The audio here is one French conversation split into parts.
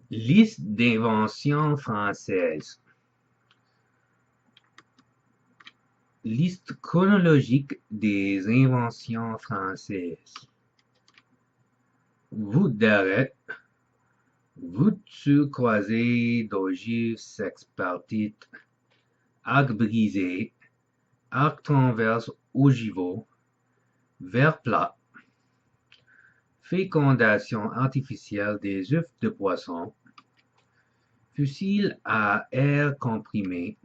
Liste d'inventions françaises. Liste chronologique des inventions françaises. Voûte d'arrêt, voûte surcroisée d'ogives sexpartites, arc brisé, arc transverse ogivaux, verre plat, fécondation artificielle des œufs de poisson, fusil à air comprimé,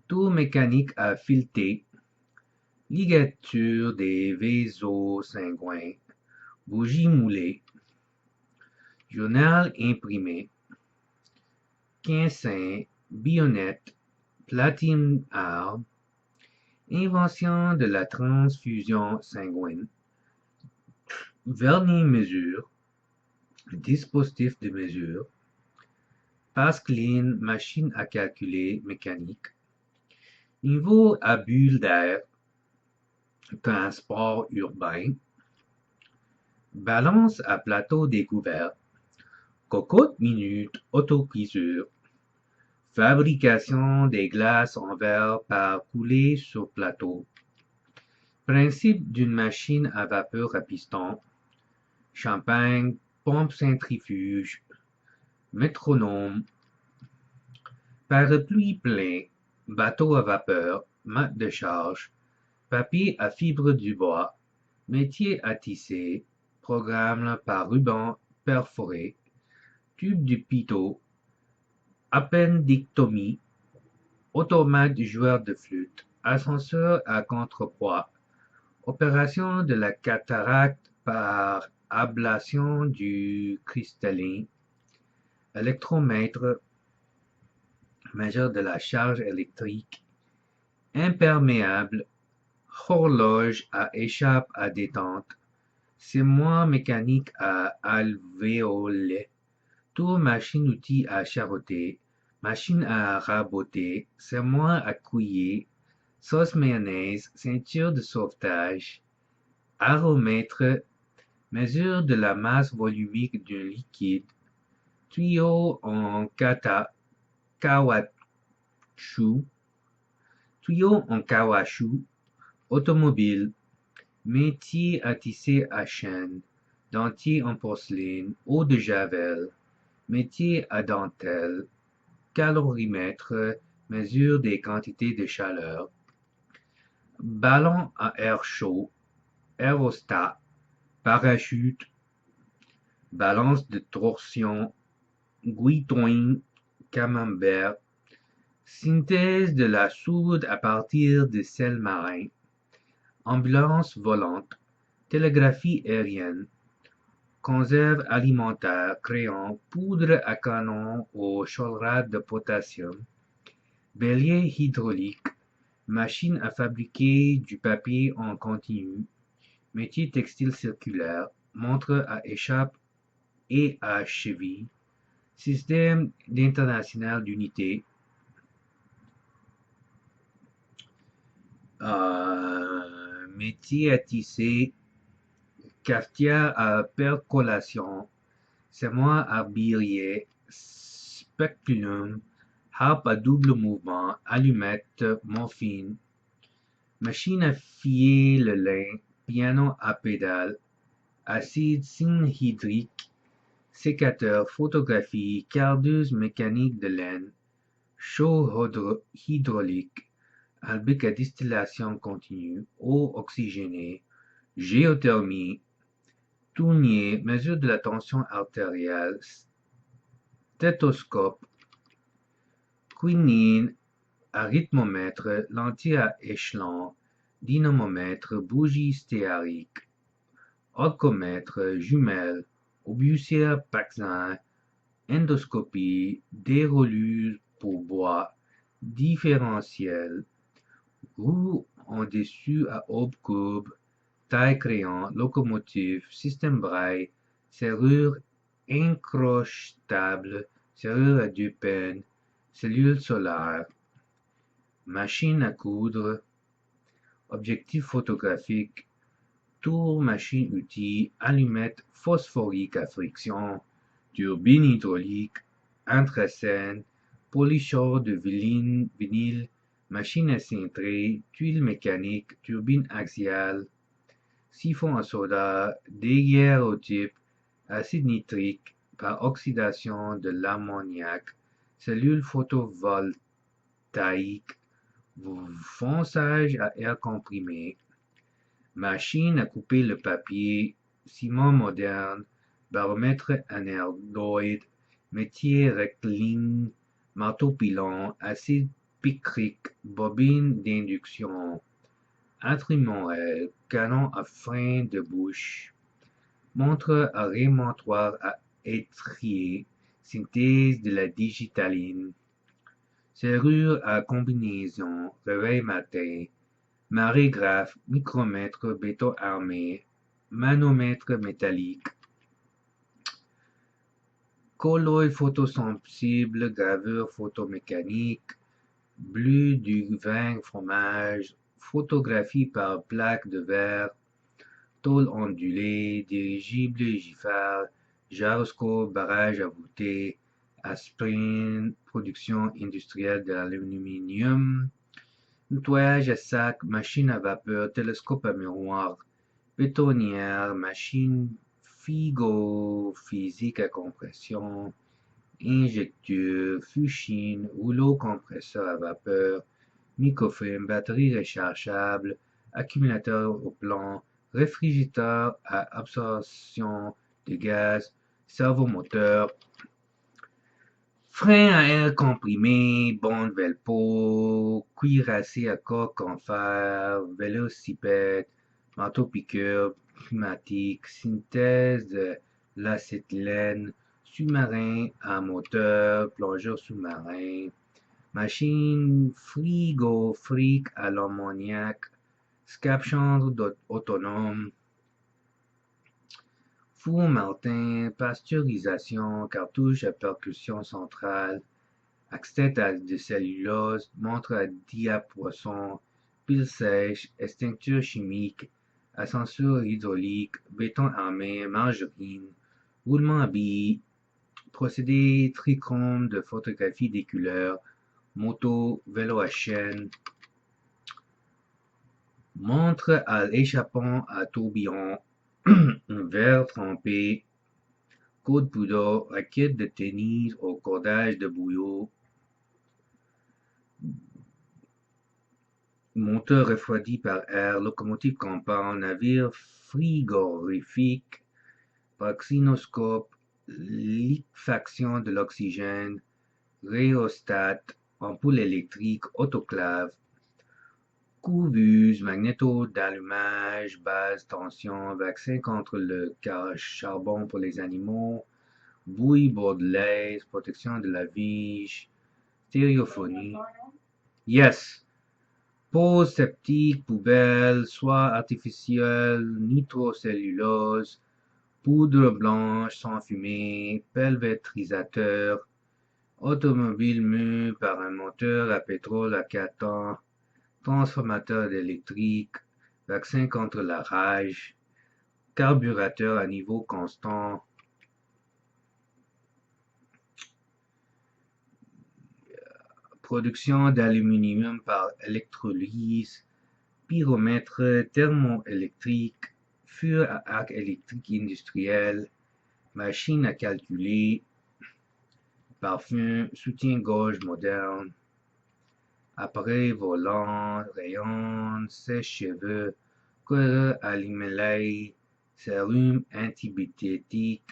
tour mécanique à fileter, ligature des vaisseaux sanguins, bougie moulée, journal imprimé, quincin, baïonnette, platine arbre, invention de la transfusion sanguine, vernis-mesure, dispositif de mesure, Pascaline, machine à calculer mécanique, niveau à bulle d'air, transport urbain, balance à plateau découvert, cocotte minute autocuiseur, fabrication des glaces en verre par coulée sur plateau, principe d'une machine à vapeur à piston, champagne, pompe centrifuge, métronome, parapluie plein, bateau à vapeur, mat de charge, papier à fibre du bois, métier à tisser, programme par ruban perforé, tube du pitot, appendictomie, automate joueur de flûte, ascenseur à contrepoids, opération de la cataracte par ablation du cristallin, électromètre, mesure de la charge électrique, imperméable, horloge à échappe à détente, sémoir mécanique à alvéolet, tour machine-outil à charotter, machine à raboter, sémoir à couiller, sauce mayonnaise, ceinture de sauvetage, aromètre, mesure de la masse volumique d'un liquide, tuyau en caoutchouc, tuyau en caoutchouc, automobile, métier à tisser à chaîne, dentier en porcelaine, eau de javel, métier à dentelle, calorimètre, mesure des quantités de chaleur, ballon à air chaud, aérostat, parachute, balance de torsion, gouitoing, camembert, synthèse de la soude à partir de sel marin, ambulance volante, télégraphie aérienne, conserve alimentaire, crayon, poudre à canon au chlorate de potassium, bélier hydraulique, machine à fabriquer du papier en continu, métier textile circulaire, montre à échappe et à cheville, système d'international d'unité, métier à tisser, cafetière à percolation, sémoir à biais, speculum, harpe à double mouvement, allumette, morphine, machine à fier le lin, piano à pédale, acide synhydrique, sécateur, photographie, cardeuse mécanique de laine, chaud hydraulique, albique à distillation continue, eau oxygénée, géothermie, tournier, mesure de la tension artérielle, stéthoscope, quinine, arythmomètre, lentille à échelon, dynamomètre, bougie stéarique, ocomètre, jumelle, obusière Paxin, endoscopie, dérolure pour bois, différentiel, roue en dessus à aube courbe, taille crayon, locomotive, système braille, serrure incrochetable, serrure à deux peines, cellule solaire, machine à coudre, objectif photographique, tour machine-outil, allumette phosphorique à friction, turbine hydraulique, intrascène, polychore de vinyle, machine à cintrer, tuile mécanique, turbine axiale, siphon à soda, daguerréotype, acide nitrique par oxydation de l'ammoniac, cellule photovoltaïque, fonçage à air comprimé, machine à couper le papier, ciment moderne, baromètre anéroïde, métier rectiligne, marteau pilon, acide picrique, bobine d'induction, Intrimorel, canon à frein de bouche, montre à remontoir à étrier, synthèse de la digitaline, serrure à combinaison, réveil matin, marégraphe, micromètre, béton armé, manomètre métallique, colloïd photosensible, gravure photomécanique, bleu du vin fromage, photographie par plaque de verre, tôle ondulée, dirigeable Giffard, gyroscope, barrage à voûter, aspirine, production industrielle d'aluminium, nettoyage à sac, machine à vapeur, télescope à miroir, bétonnière, machine physique à compression, injecteur, fuchine, rouleau compresseur à vapeur, microfilm, batterie rechargeable, accumulateur au plomb, réfrigérateur à absorption de gaz, servomoteur, frein à air comprimé, bande velpo, cuirassé à coque en fer, vélocipède, marteau-piqueur, pneumatique, synthèse de l'acétylène, sous-marin à moteur, plongeur sous-marin, machine frigorifique à l'ammoniac, scaphandre autonome, four Martin, pasteurisation, cartouche à percussion centrale, acétate de cellulose, montre à diapoisson, pile sèche, extincteur chimique, ascenseur hydraulique, béton armé, margarine, roulement à billes, procédé trichrome de photographie des couleurs, moto, vélo à chaîne, montre à l'échappement à tourbillon, verre trempé, coude poudre, raquette de tennis au cordage de bouillot, moteur refroidi par air, locomotive compound, navire frigorifique, praxinoscope, liquéfaction de l'oxygène, rhéostat, ampoule électrique, autoclave, couvuse, magnéto d'allumage, basse tension, vaccin contre le charbon pour les animaux, bouille bordelaise, protection de la vigne, stéréophonie. Yes. Pose septique, poubelle, soie artificielle, nitrocellulose, poudre blanche sans fumée, pulvérisateur, automobile mue par un moteur à pétrole à 4 temps, transformateur électrique, vaccin contre la rage, carburateur à niveau constant, production d'aluminium par électrolyse, pyromètre thermoélectrique, fur à arc électrique industriel, machine à calculer, parfum, soutien-gorge moderne, appareil volant, rayon, sèche-cheveux, coureur à l'hymélaï, sérum antibiotique,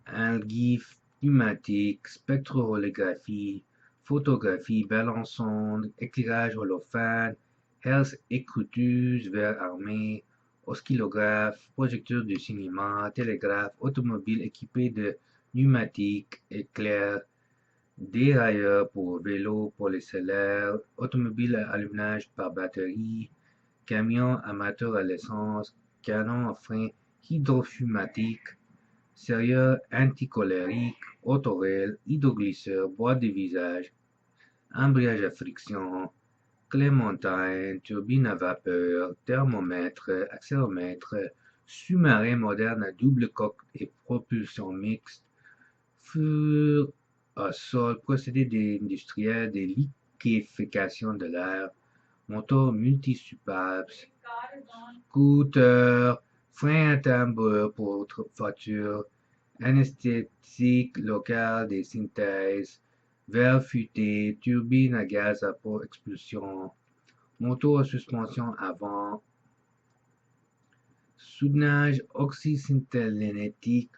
algif pneumatique, spectrolographie, photographie, balançonde, éclairage holophane, herse écouteuse, verre armé, oscillographe, projecteur de cinéma, télégraphe, automobile équipé de pneumatiques, éclair, dérailleur pour vélo polycellulaire, automobile à allumage par batterie, camion amateur à l'essence, canon à frein hydropneumatique, serrure anticolérique, autorel, hydroglisseur, boîte de visage, embrayage à friction, clémentine, turbine à vapeur, thermomètre, accéléromètre, sous-marins modernes à double coque et propulsion mixte, furent à sol, procédés industriels de liquéfaction de l'air, moteurs multi-soupapes, scooters, freins à tambour pour voitures, anesthésique local des synthèses, verre futé, turbine à gaz à expulsion, moteur à suspension avant, soutenage oxysynthelétique,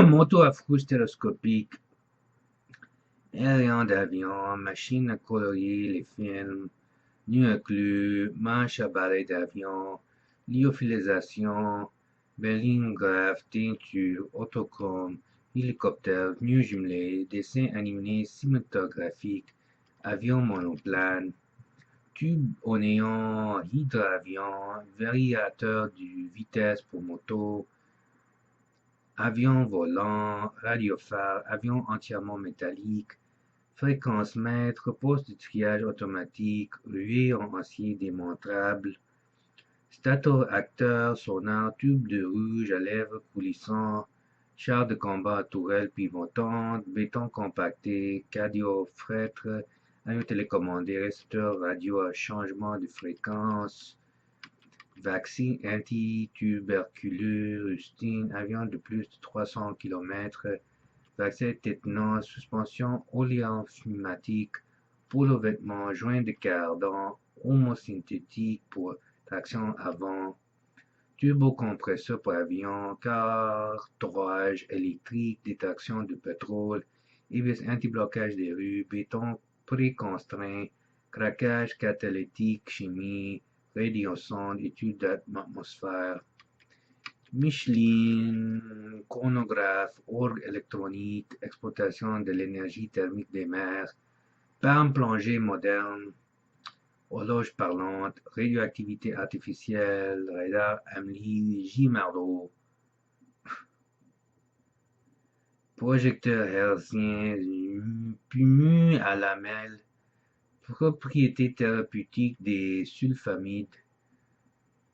moteur à frousse télescopique, aérien d'avion, machine à colorier les films, nu inclus, manche à balai d'avion, lyophilisation, berlingographe, teinture, autochrome, hélicoptère, nu jumelé, dessin animé cinématographique, avion monoplane, tube au néon, hydravion, variateur de vitesse pour moto, avion volant, radiophare, avion entièrement métallique, fréquence-mètre, poste de triage automatique, ruée en acier démontable, stator-acteur, sonar, tube de rouge à lèvres coulissant, char de combat à tourelle pivotante, béton compacté, cardiofrètre, avion télécommandé, récepteur radio à changement de fréquence, vaccin anti-tuberculeux, rustine, avion de plus de 300 km, vaccin tétanos, suspension oléopneumatique pour le vêtement, joint de cardan, homosynthétique pour traction avant, turbocompresseur pour avion, cartouchage électrique, détection de pétrole, hélice anti-blocage des rues, béton préconstraint, craquage catalytique, chimie, radiosonde, étude d'atmosphère, Michelin, chronographe, orgue électronique, exploitation de l'énergie thermique des mers, palme plongée moderne, horloge parlante, radioactivité artificielle, radar Amelie, Gimardo, projecteur hertzien, PMU à lamelles, propriétés thérapeutiques des sulfamides,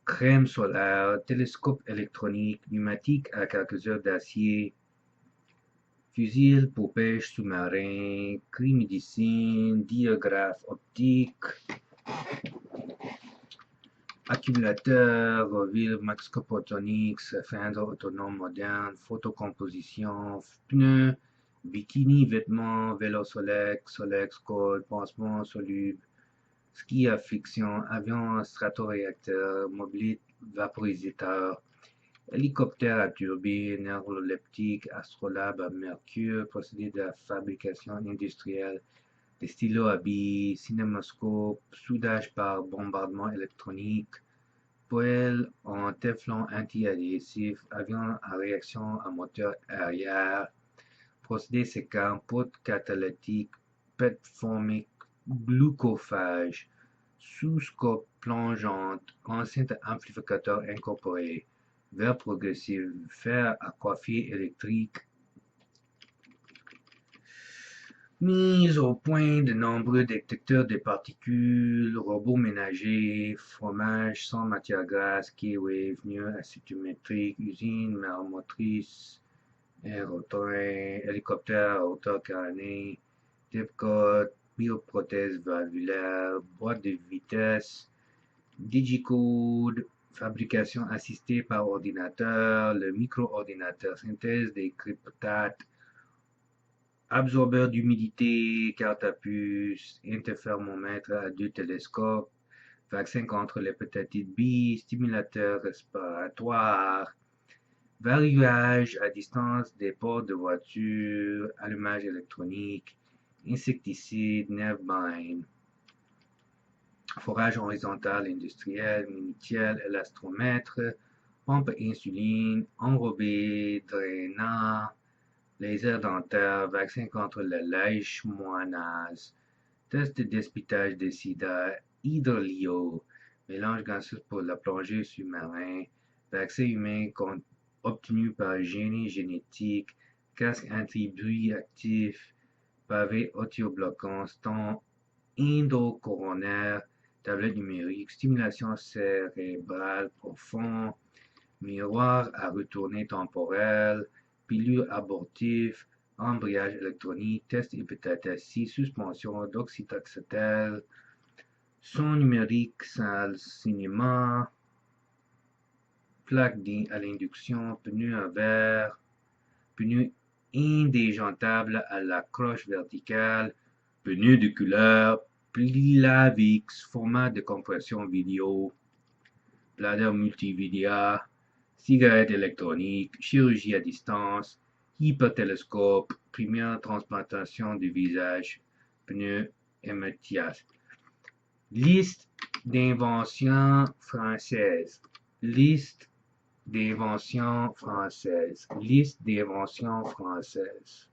crème solaire, télescope électronique, pneumatique à quelques heures d'acier, fusil pour pêche sous-marin, cri-médecine, diagraphe optique, accumulateur, roville maxcophotonique, cylindre autonome moderne, photocomposition, pneus, bikini, vêtements, vélo Solex, code, pansement soluble, ski à friction, avion stratoréacteur, mobilite vaporisateur, hélicoptère à turbine, orloleptique, astrolabe à mercure, procédé de fabrication industrielle, des stylos à billes, cinémascope, soudage par bombardement électronique, poêle en téflon anti-adhésif, avion à réaction à moteur arrière, procédé séquent, pote catalytique, PET formique, glucophage, sous-scope plongeante, enceinte amplificateur incorporé, verre progressif, fer à coiffer électrique, mise au point de nombreux détecteurs de particules, robots ménagers, fromage sans matière grasse, K-Wave, nœud asymétrique, usine motrice, aérotrain, hélicoptère à hauteur carénée, Dipcode, bioprothèse valvulaire, boîte de vitesse, digicode, fabrication assistée par ordinateur, le micro-ordinateur, synthèse des cryptates, absorbeur d'humidité, carte à puce, interféromètre à deux télescopes, vaccin contre l'hépatite B, stimulateur respiratoire, variage à distance des portes de voiture, allumage électronique, insecticide, nerve-bind, forage horizontal industriel, minutiel, élastromètre, pompe à insuline, enrobé, drainant, laser dentaire, vaccin contre la leishmaniase, test de dépistage de sida, hydrolio, mélange gazeuse pour la plongée sous-marin, vaccin humain obtenu par génie génétique, casque anti-bruit actif, pavé audiobloquant, stent endocoronaire, tablette numérique, stimulation cérébrale profonde, miroir à retourner temporel, pilule abortive, embrayage électronique, test hépatite C, suspension d'oxytaxétel, son numérique, cinéma, plaque à l'induction, pneu en verre, pneu indéjantable à la croche verticale, pneu de couleur, Plavix, format de compression vidéo, bladder multimédia, cigarette électronique, chirurgie à distance, hypertélescope, première transplantation du visage, pneu hématias. Liste d'inventions françaises. Liste d'inventions françaises. Liste d'inventions françaises.